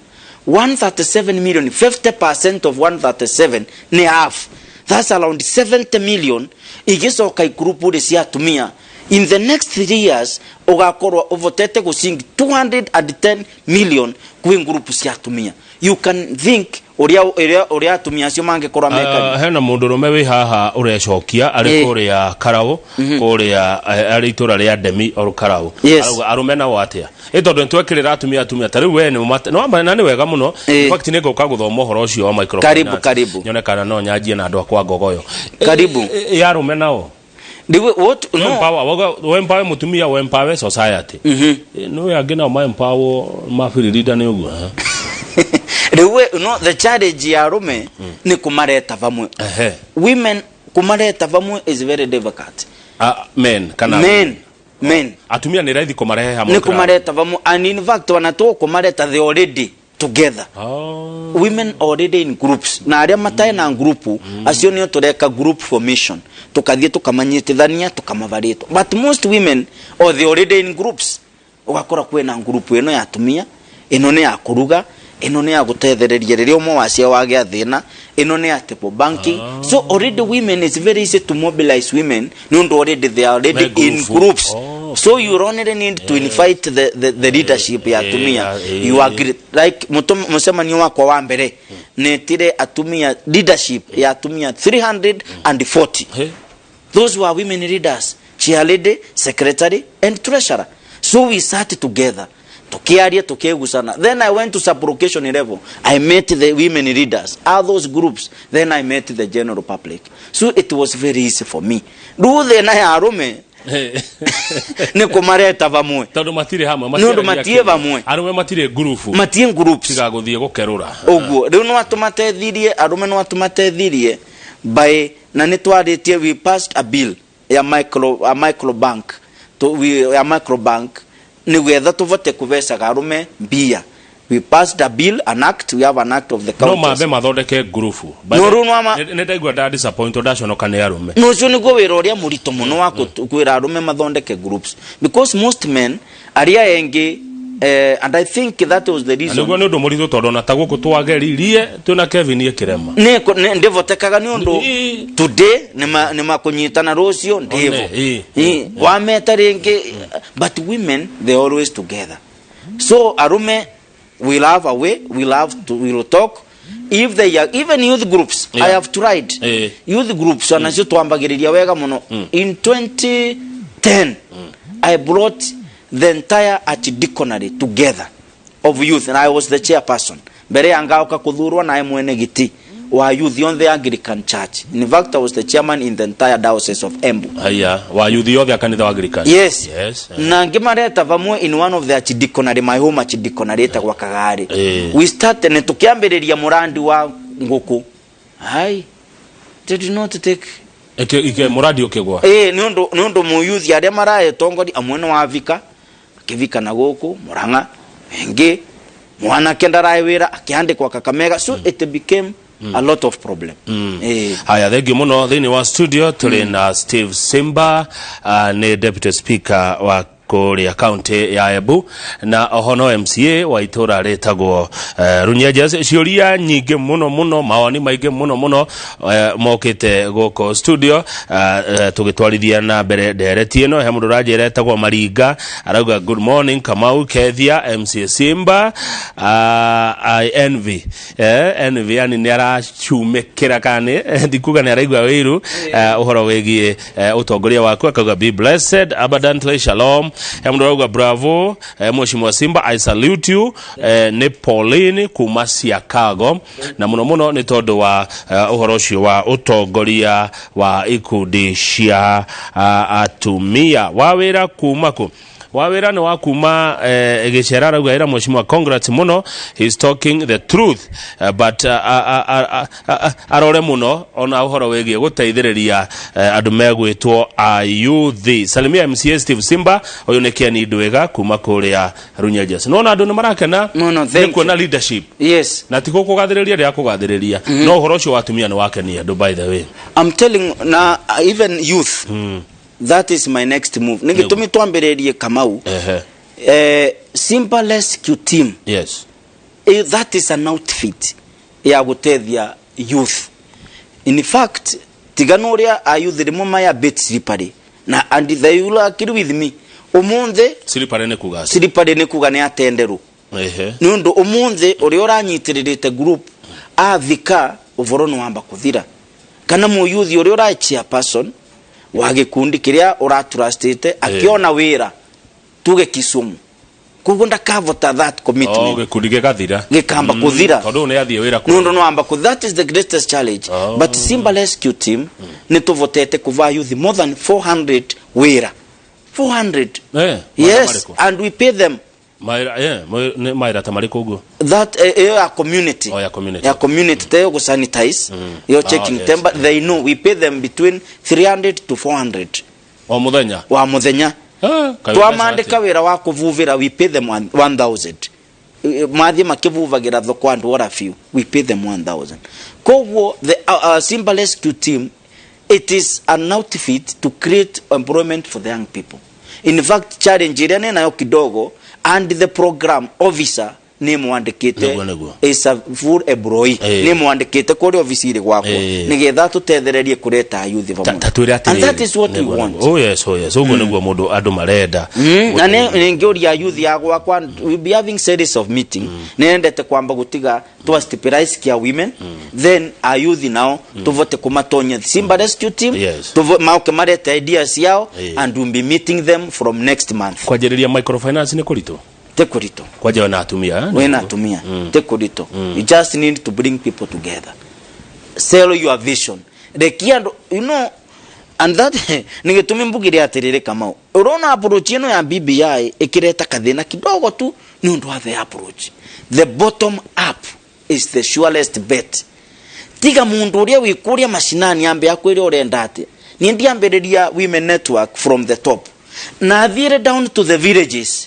137 million 50% of 137 ni half that's around 70 million igisoka igrupu ri cia atumia in the next 3 years ugakorwa uvotete gusingi 210 million kwi group cia atumia you can think uria atumia acio mangikorwa meka hena mundu rume wi haha urecokia ari kuria Karau kuria ari itura ria Demi or Karau arume na watia itondo twekirira atumia tari we no amba ni wega muno fact ni ngoka guthoma horo ucio wa microphone karibu nyonekana no nyajie na andu akwa ngogoyo karibu ya rume nao what no empower mutumia empower society no yagena empower mafiri leader ni ugu no the challenge ya rume ni kumareta vamwe women kumareta vamwe is very difficult men men atumia ni raithi kumarehe hamwe ni kumareta vamo, and in fact wanatoa kumareta they already together. Women already in groups na aria matae na grupu acio nio tureka group formation tukathie tukamanyitithania tukamavarito, but most women or they already in groups. Ugakora kwena group eno ya atumia, eno ne ya kuruga, eno ne ya gutethereria riria umwe wacia wage thina, eno ne ya table banking. So already women, is very easy to mobilize women, no already they are already in groups. So you only need to invite the leadership ya atumia. You agree, like musemani wako wa mbere netire atumia leadership ya atumia 340. Those were women leaders, chair lady, secretary and treasurer. So we sat together tukiaria tukegusana. Then I went to sub-location level. I met the women leaders, all those groups. Then I met the general public. So it was very easy for me. Do the na ya arume ne kumareta vamwe tondu matire hamwe no matie vamwe arume matire grupu matie groups tiga guthie gukerura uguo riu no atumatethirie arume no atumatethirie by na nitwaritie we passed a bill ya micro bank to we ya micro bank ni gwetha tuvote kuveca arume mbia. We passed a bill, an act. We have an act of the council. No mabe mathondeke grupu. No runwa netaigua da disappointed daconoka ni arume. No cio niguo wira uria murito muno wa kwira arume mathondeke groups, because most men aria engi and I think that was the reason. Niguo ni undu murito tondu na taguku twageririe tuna Kevin ekirema. Ne ndivotekaga ni undu today ni makunyitana rucio ndivo. Wameta ringi, but women they always together. So arume we'll have a way, we'll talk. If they are even youth groups, I have tried youth groups anasio tuambagiriria wega muno. In 2010 I brought the entire archdeaconry together of youth, and I was the chairperson. Bere angauka kuthurwa na mwene giti wa youth on the Anglican Church. In fact, I was the chairman in the entire diocese of Embu. Aya, wa youth yote akanitha wa Anglican. Yes. Na ngimareta vamwe in one of the archdeaconry, my home archdeaconry eta kwa Kagari. We started ne tukiambiriria murandi wa nguku. Hai. Did you not take ike muradi ukegwa? Ni undu mu youth aria marae tongori amwene wa Vika. Kivika na guku Muranga. Engi mwana kendarae wira akiandikwa Kakamega. So it became a lot of problem. Haya, thank you muno. Thini wa studio tuli na Steve Simba, ni deputy speaker wa kuria county ya Embu, na ohono MCA wa itura retagwo Runyenjes. Ciuria nyingi muno mawoni maingi muno mokite goko studio tugitwarithia na mbere ndereti ino. He mundu ranjira etagwo Maringa arauga good morning Kamau Kethia MCA Simba. I envy yani ni arachumikira kane ndikuga ni araigwa wiru uhoro wegie utongoria waku. Akauga be blessed abundantly, shalom. Mundu bravo Mheshimiwa Simba, I salute you. Ni Pauline kuma Chicago, na muno ni tondu wa uhoro ucio wa utongoria wa ikundi cia atumia. Wawira kuma ku wawira ni wakuma egicera rauga ira Mheshimiwa congrats muno, he's talking the truth, but arore muno ona uhoro wegie guteithiriria andu megwitwo ayuthi. Salimia MCA Steve Simba, uyu ni Ken Ndwega kuma kuria Runyenjes. Nona andu ni marakena ni kuona leadership. Yes. Na tiko kugathiriria ria kugathiriria. No uhoro ucio watumia ni wakenia andu. By the way, I'm telling na even youth that is my next move. Nigitumi tuambiririe Kamau. Simba Rescue Team. Yes. That is an outfit ya gutethia youth. In fact, tiganuria youth rimo maya bit slippery. Na and they will agree with me. Umunthe slippery ne kuga ne atenderu. Nundu umunthe uri oranyitirite group Vika uvorono wamba kuthira. Kana mu youth uri ora chairperson wage kundi kiria uratrustite akiona wira tuge Kisumu kugunda kavota that commitment gekudige gathira gekamba kuthira tondu ne athie wira ku no amba ku. That is the greatest challenge. But Simba Rescue Team ne tuvotete kuva youth more than 400 wira 400 yes, and we pay them Maira tamari kugo that a community community they go sanitize you're checking temper. They know we pay them between 300 to 400 wa muthenya twamandika wira wa kuvuvira, we pay them 1000. Mathi makivuvagira thoko andu ora few, we pay them 1000. Koguo the Simba Rescue Team, it is an outfit to create employment for the young people. In fact, challenge ile nayo kidogo, and the program officer ni mwandikite is a full employee, ni mwandikite kuri ofisiri gwako nigetha tutethererie kureta youth vamwe, and that is what we want. Oh yes ugo niguo mundu andu marenda na ningiuria youth ya gwakwa, we be having series of meeting nendete kwamba gutiga to stabilize kia women, then our youth now tuvote kumatonya Simba Rescue Team, mauke mareta ideas yao, and we'll be meeting them from next month. Kwa jereria microfinance ni kurito tekurito kwa jao na atumia we na atumia tekurito. You just need to bring people together, sell your vision, rekiando, you know, and that ningetumi mbugire atirire kama urona approach ino ya BBI ikireta kathina kidogo tu ni undu wa the approach. The bottom up is the surest bet. Tiga mundu uria wikuria mashinani ambe akwire urenda ati ni ndiambereria women network from the top na thire down to the villages.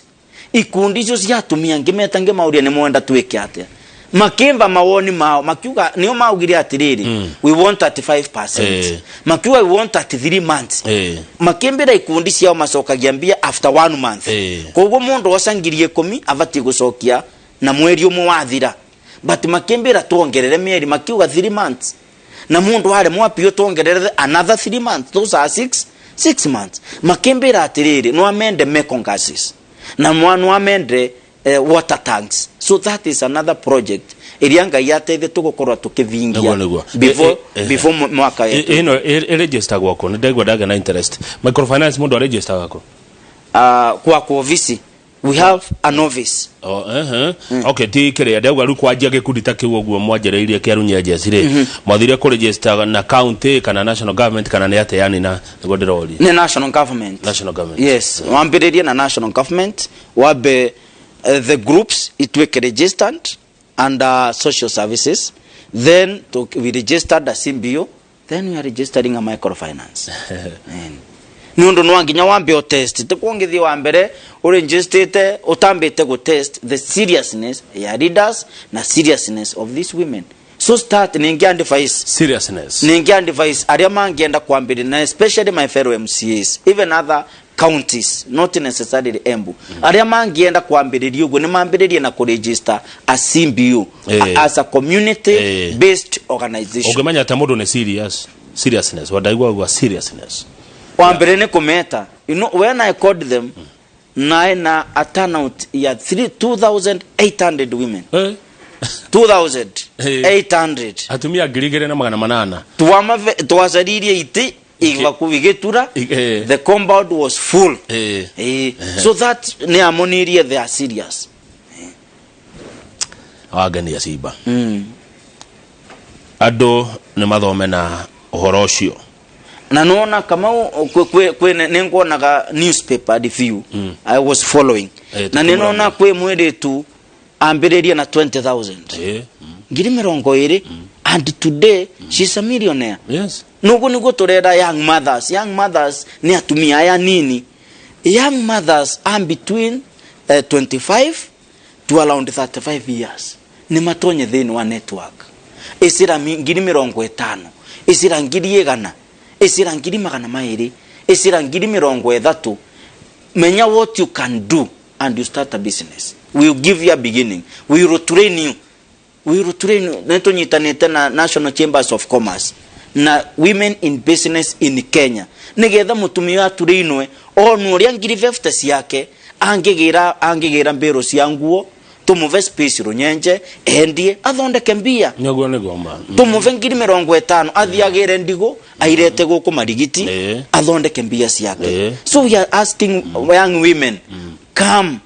Ikundi icio cia atumia ngimeta ngimauria ni mwenda twike atia makimba mawoni mao makiuga niyo maugire atiriri we want 35%, makiuga we want 3 months, makimbira ikundi ciao macokagia mbia after 1 month. Koguo mundu osangirie 10 avati gucokia na mweri umwe wathira, but makimbira tuongerere mieri, makiuga 3 months, na mundu are mwapio tuongerere another 3 months, those are 6 months. Makimbira atiriri no amende mekongases na mwana amende water tanks, so that is another project irianga yateithe tugukorwa tukivingia before mwaka yetu ino register gwako ndegwa daga na interest microfinance mundu register wako kwa office we have an office. Okay, tikere ndegwa ru kwajia gikundi takiwo guo mwajereirie kiarunya jesire mwathire ku register na county kana national government kana ne ate yani na ngodiroli ne national government. Yes, wambirerie na national government wabe the groups itweke registered under social services, then we registered a CBO, then we are registering a microfinance. Nundu nwanginya wambe o test tukwongithi wa mbere uregistrate utambite go test the seriousness ya leaders na seriousness of these women. So start ningia device seriousness, ningia device aria mangienda kwambire na especially my fellow MCAs, even other counties, not necessarily Embu. Aria mangienda kwambiriria ugo ni mambiririe na ku register a CBU as a community based organization. Ogemanya ata mundu ne seriousness wadaigwa seriousness wambere ne kometa. You know, when I called them na a turnout ya 2,800 women. 2,800 atumia girigere na magana manana tuwasaririe iti ivakuvigetura. The compound was full. So that ne amonirie they are serious. Agani ya Simba ado ne mathome na uhoro ucio na nona kama kwe nengonaga newspaper review I was following na nenona kwe mwere tu ambireria na 20,000 ngiri 20 and today she's a millionaire. Yes, nugo nigo tureda young mothers ni atumia ya nini. Young mothers are between 25 to around 35 years ni matonye thini wa network isira ngiri 50 isira ngiri 100 isira ngiri 200 isira ngiri 30. Menya what you can do and you start a business. We will give you a beginning. We will train you. Neto nyitanete na National Chambers of Commerce na women in business in Kenya nigetha mutumia turinwe onu ria ngiri 50 ciake angigira mbero cia nguo tumuve space runyenje endie athondeke mbia nyago negomba tumuve ngiri 50 athiagire ndigo airete guku marigiti athondeke mbia ciake. So we are asking young women come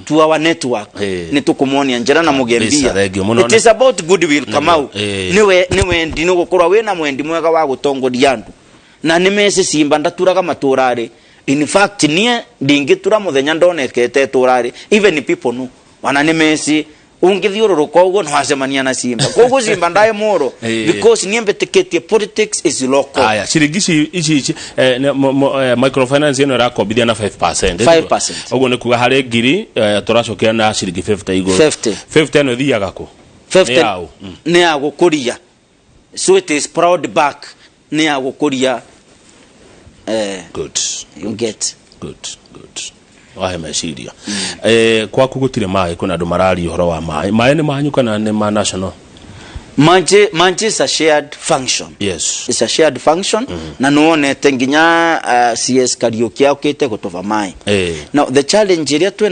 to our network nitukumonia njira na mugembia. It is about goodwill kamau niwe ndino gukorwa wena mwendi mwega wa gutongoria andu na nimese Simba ndaturaga maturari. In fact nie ndingitura muthenya ndonekete turari even people no wana nimesi ungithiururuka uguo nwacemania na Simba koguo Simba ndae moro because niembe tiketie politics is local. Aya ciringi ici microfinance ino rakombithia na 5%. Uguo ni kuga hari ngiri turacokera na ciringi 50 iguru 50 no thiaga ku 50 ni agukuria, so it is proud back ni agukuria. Good, you get good. Wahe meciria kwa kugutire mai kuna andu marari horo wa mai ni mahanyuka na ni ma national manje is a shared function. Yes, it's a shared function. Na nuone tenginya CS Kariuki akite gutova mai. Now the challenge area twe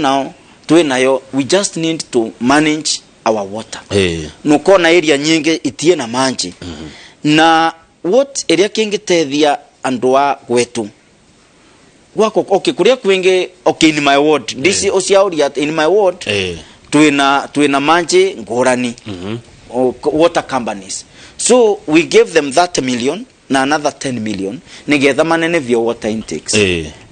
nayo we just need to manage our water. Nuko na area nyingi itie na manje na what area kingitethia andu wa gwetu wako okay kuria kwingi okay in my ward this is in my ward tuina manje ngorani water companies, so we gave them that million na another 10 million nigetha manene vyo water intakes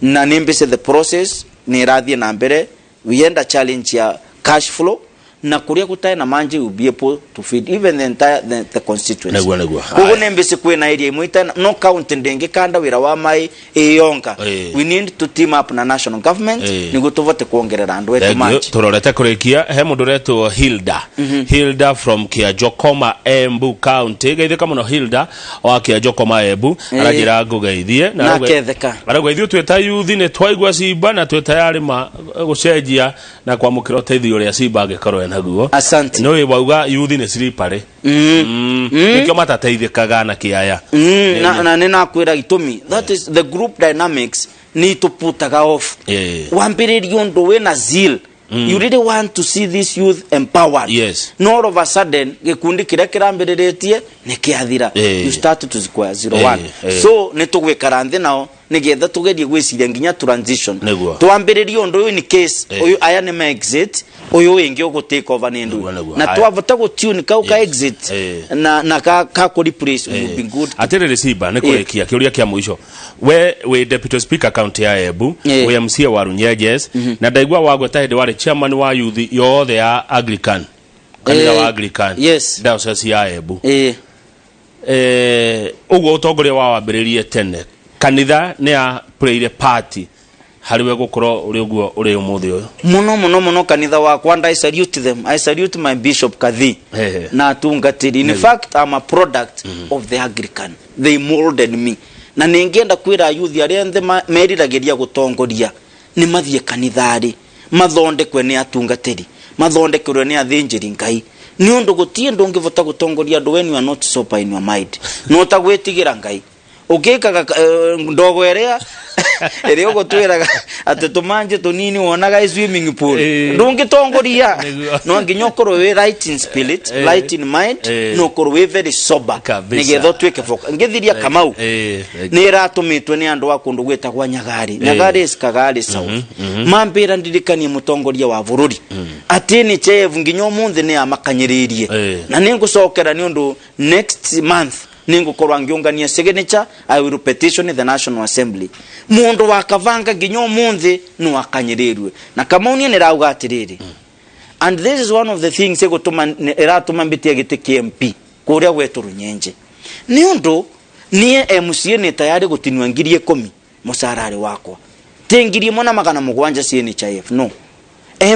na nimbise the process ni rathie na mbere we end a challenge ya cash flow na kuria kutae na manje will be able to feed even the entire the constituency. Kugo nembese kwena area imwe no count ndenge kanda wira wa mai eyonka. We need to team up na national government nigo tuvote kuongerera andu wetu manje. Turorete kurekia he mundu reto Hilda from Kiajokoma Embu County gaitheka muno Hilda wa Kiajokoma Embu arajira ngugeithie na ketheka arageithio tweta youth ne twaigwa Simba na tweta yari ma gucenjia na kwamukira uteithio ria Simba agekorwo naguo. Asante. No wauga youth ne slipare nikyo matateithikaga na kiaya na nena kwira gitumi that is the group dynamics need to put off. Wambiririo ndo we na zeal. You really want to see this youth empowered. Yes. No all of a sudden gikundi kira kirambereretie ne kiathira you start to square 01 so netugwekara nthi nao nigetha tugerie gwiciria nginya transition twambiririo ndo in case uyu aya ne ma exit uyu wingi ugo take over ni ndu na twavota go tune ka uka exit na ka ko replace will be good. Aterere Simba ne kurekia kiuria kia mwisho we deputy speaker county ya Embu we MC wa Runyeges na ndaigwa wagweta hede wari chairman wa youth yothe ya Anglican kanitha wa Anglican diocese ya Embu ugo utongoria wa wambiririe tene kanitha ne ya prayer party hariwe gukoro uri uguo uri umuthi uyu muno kanitha wa kwanda I salute them. I salute my bishop Kathi na tungatiri. In fact I'm a product of the Anglican. They molded me na ningienda kwira youth aria nthe meriragiria gutongoria ni mathie kanithari mathondekwe ni atungatiri mathondekwe ni athinjiri ngai ni undu gutie ndungivota gutongoria andu when you are not sober in your mind no tagwetigira ngai ukikaga ndogo erea ereo gotwiraga atetumanje tunini wonaga swimming pool ndungitongoria no nginyokoro we right in spirit light in mind no koro we very sober nigetho tweke foka ngithiria Kamau ni ratumitwe ni andu akundu gweta kwa Nyagari iskagari south mambira ndirikanie mutongoria wa bururi atini chevu nginyo munthi ni amakanyiririe na ningusokera ni undu next month ningukorwa ngiungania signature I will petition the National Assembly mundu wakavanga nginyo munthi no akanyirirwe na kama unie nirauga atiriri and this is one of the things eratuma mbitia gite KMP kuria gwetu Runyenje ni undu nie MCA ni tayari gutinwa ngiri 10 musarari wakwa tengirie mona magana mugwanja CNHIF no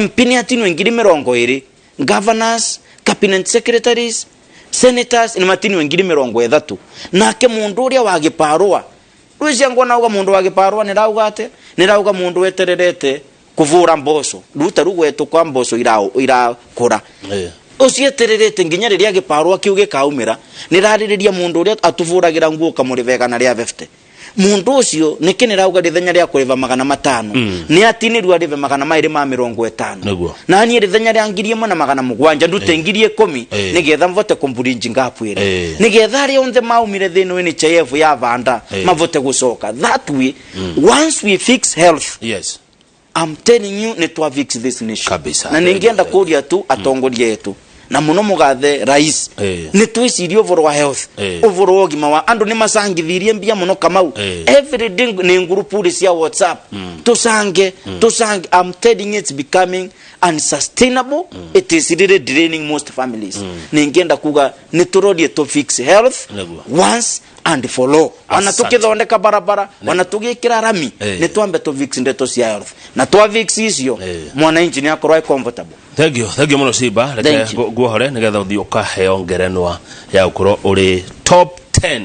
MP ni atinwa ngiri 20 governors cabinet secretaries senators ni matini wengine 30 nake mundu uria wagiparwa rucia ngona uga mundu wagiparwa nirauga mundu wetererete kuvura mboso ruta rugwetu kwa mboso ira kura usietererete nginya riria giparwa kiuge kaumira niraririria mundu uria atuvuragira nguo kamurivega na ria 50 mundu ucio nikinirauga rithenya ria kuriva 500 ni atinirwa rive 250 na ni rithenya ria ngiri 1,700 ndute ngiri 10 nigetha mvote kumburinji ngapwire nigetha ria onthe maumire thino ni CHF ya vanda mavote gucoka that way once we fix health I'm telling you netwa fix this nation kabisa na ningienda kuria tu atongoria yetu na muno mugathe rais ni twicirio uvoro wa health uvoro wa gima wa andu ni masangithirie mbia muno Kamau every day ni ngurupu cia WhatsApp tusange I'm telling you it's becoming unsustainable. It is really draining most families. Ningeenda kuga niturudie to fix health once and for all. Wanatukithondeka barabara, wanatugikira rami, nitwambe to fix ndeto cia health. Na twa fix icio mwananchi ni akorwa comfortable. Thank you muno Simba. Reke guhore nigetha uthi ukaheo ngerenwa ya ukoro uri top 10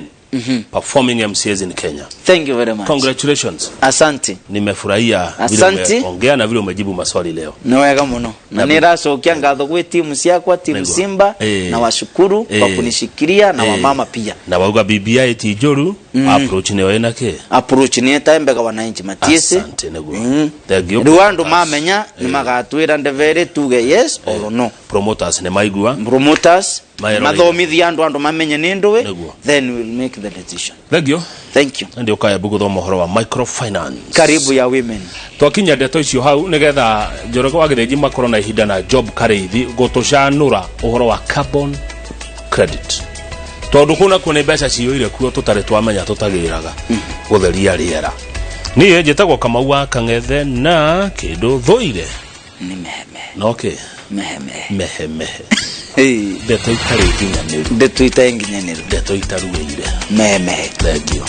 performing MCAs in Kenya. Thank you very much. Congratulations. Asante. Nimefurahia vile ongea na vile umejibu maswali leo. Ni wega muno. Na niracokia ngatho gwe timu ciakwa, timu Simba, na washukuru kwa kunishikilia na wamama pia. Na wauga BBI ti njuru, approach ni wena ke. Approach ni etembega wananchi matiese. Asante neguo. Thank you. Rwandu mamenya ni magatwira ndevere tuge yes or no. Promoters ne maigua. Promoters mathomithia andu mamenye ni ndwe, then we'll make the decision. Thank you. Ndio kaya bugu tho mohoro wa microfinance. Karibu ya women. Twakinya ndeto icio hau nigetha Njoroge wa Githinji makorwo na ihinda na job kareithi gutushanura uhoro wa carbon credit. Tondu kuna kune mbeca ciyoire kuo tutare twamenya tutagiraga gutheria riera. Niĩ njĩtagwo Kamau wa Kang'ethe na kindu thoire ni meheme. Okay. Meheme. Ndeto itari nginyanĩru. Ndeto itarugeire. Meheme. Thank you.